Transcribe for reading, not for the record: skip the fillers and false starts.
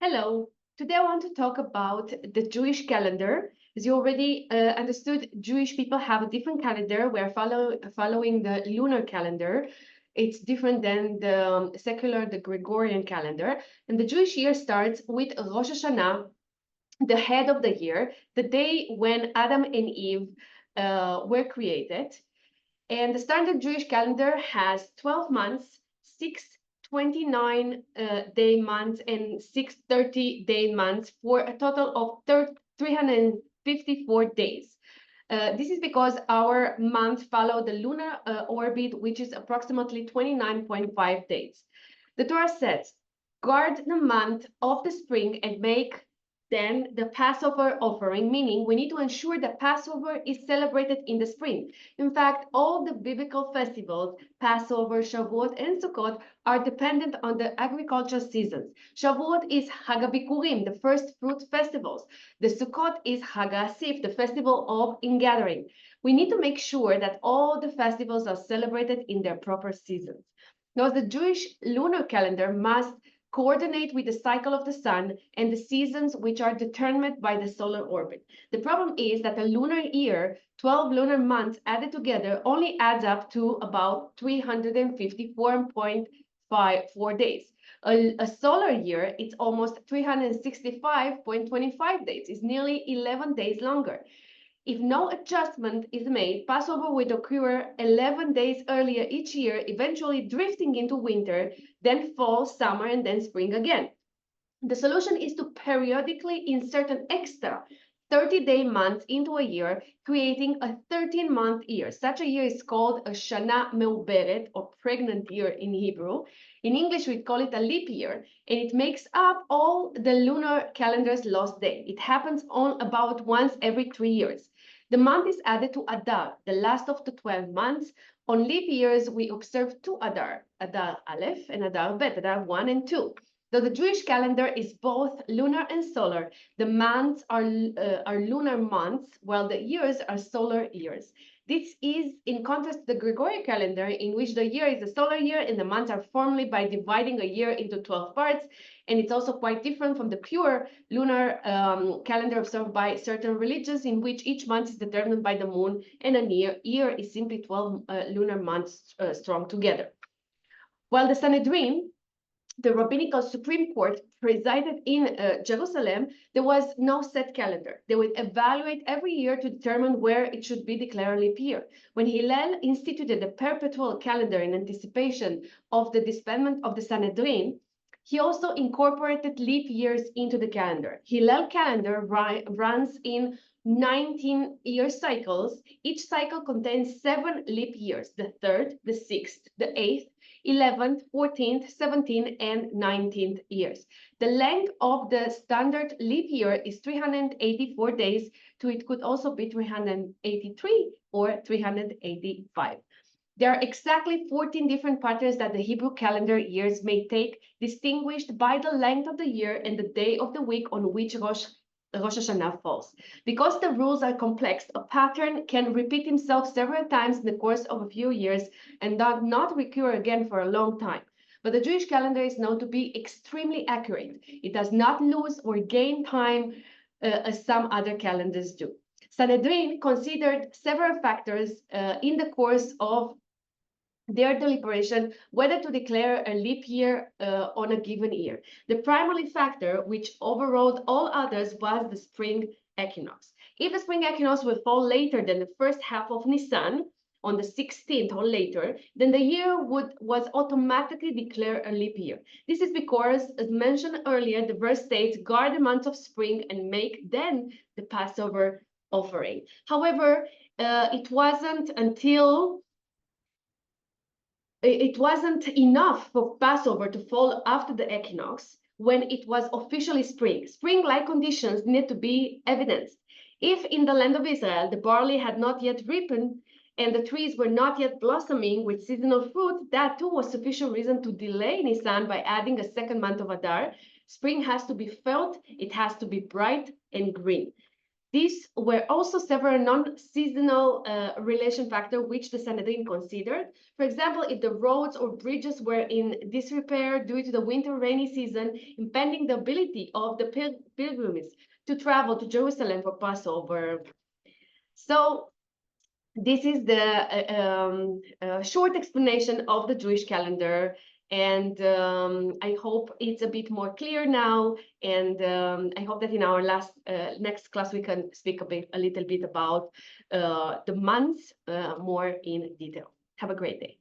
Hello. Today I want to talk about the Jewish calendar. As you already understood, Jewish people have a different calendar. We are following the lunar calendar. It's different than the secular, the Gregorian calendar. And the Jewish year starts with Rosh Hashanah, the head of the year, the day when Adam and Eve were created. And the standard Jewish calendar has 12 months, six 29-day months, and six 30-day months for a total of 354 days. This is because our month follow the lunar orbit, which is approximately 29.5 days. The Torah says, guard the month of the spring and make then the Passover offering, meaning we need to ensure that Passover is celebrated in the spring. In fact, all the biblical festivals, Passover, Shavuot, and Sukkot, are dependent on the agricultural seasons. Shavuot is Hag HaBikurim, the first fruit festivals. The Sukkot is Hag HaAsif, the festival of ingathering. We need to make sure that all the festivals are celebrated in their proper seasons. Now, the Jewish lunar calendar must coordinate with the cycle of the sun and the seasons which are determined by the solar orbit. The problem is that a lunar year, 12 lunar months added together, only adds up to about 354.54 days. A solar year, it's almost 365.25 days. It's nearly 11 days longer. If no adjustment is made, Passover would occur 11 days earlier each year, eventually drifting into winter, then fall, summer, and then spring again. The solution is to periodically insert an extra 30-day month into a year, creating a 13-month year. Such a year is called a Shana Meuberet, or pregnant year in Hebrew. In English, we call it a leap year, and it makes up all the lunar calendar's lost day. It happens on about once every 3 years. The month is added to Adar, the last of the 12 months. On leap years, we observe two Adar, Adar Aleph and Adar Bet, Adar 1 and 2. Though the Jewish calendar is both lunar and solar, the months are lunar months, while the years are solar years. This is in contrast to the Gregorian calendar, in which the year is a solar year and the months are formed by dividing a year into 12 parts. And it's also quite different from the pure lunar calendar observed by certain religions, in which each month is determined by the moon and a year is simply 12 lunar months strung together. While the Sanhedrin, the rabbinical Supreme Court, presided in Jerusalem, there was no set calendar. They would evaluate every year to determine where it should be declared a leap year. When Hillel instituted a perpetual calendar in anticipation of the disbandment of the Sanhedrin, he also incorporated leap years into the calendar. Hillel calendar runs in 19-year cycles. Each cycle contains 7 leap years: the 3rd, the 6th, the 8th, 11th, 14th, 17th, and 19th years. The length of the standard leap year is 384 days, so it could also be 383 or 385. There are exactly 14 different patterns that the Hebrew calendar years may take, distinguished by the length of the year and the day of the week on which Rosh Hashanah falls. Because the rules are complex, a pattern can repeat himself several times in the course of a few years and not recur again for a long time. But the Jewish calendar is known to be extremely accurate. It does not lose or gain time as some other calendars do. Sanhedrin considered several factors in the course of their deliberation whether to declare a leap year on a given year. The primary factor which overrode all others was the spring equinox. If the spring equinox will fall later than the first half of Nisan, on the 16th or later, then the year was automatically declared a leap year. This is because, as mentioned earlier, the verse states, guard the month of spring and make then the Passover offering. However, it wasn't enough for Passover to fall after the equinox when it was officially spring. Spring-like conditions need to be evidenced. If in the land of Israel the barley had not yet ripened and the trees were not yet blossoming with seasonal fruit, that too was sufficient reason to delay Nisan by adding a second month of Adar. Spring has to be felt, it has to be bright and green. These were also several non-seasonal relation factors which the Sanhedrin considered. For example, if the roads or bridges were in disrepair due to the winter rainy season, impeding the ability of the pilgrims to travel to Jerusalem for Passover. So this is the short explanation of the Jewish calendar, and I hope it's a bit more clear now. And I hope that in our next class we can speak a little bit about the months more in detail. Have a great day.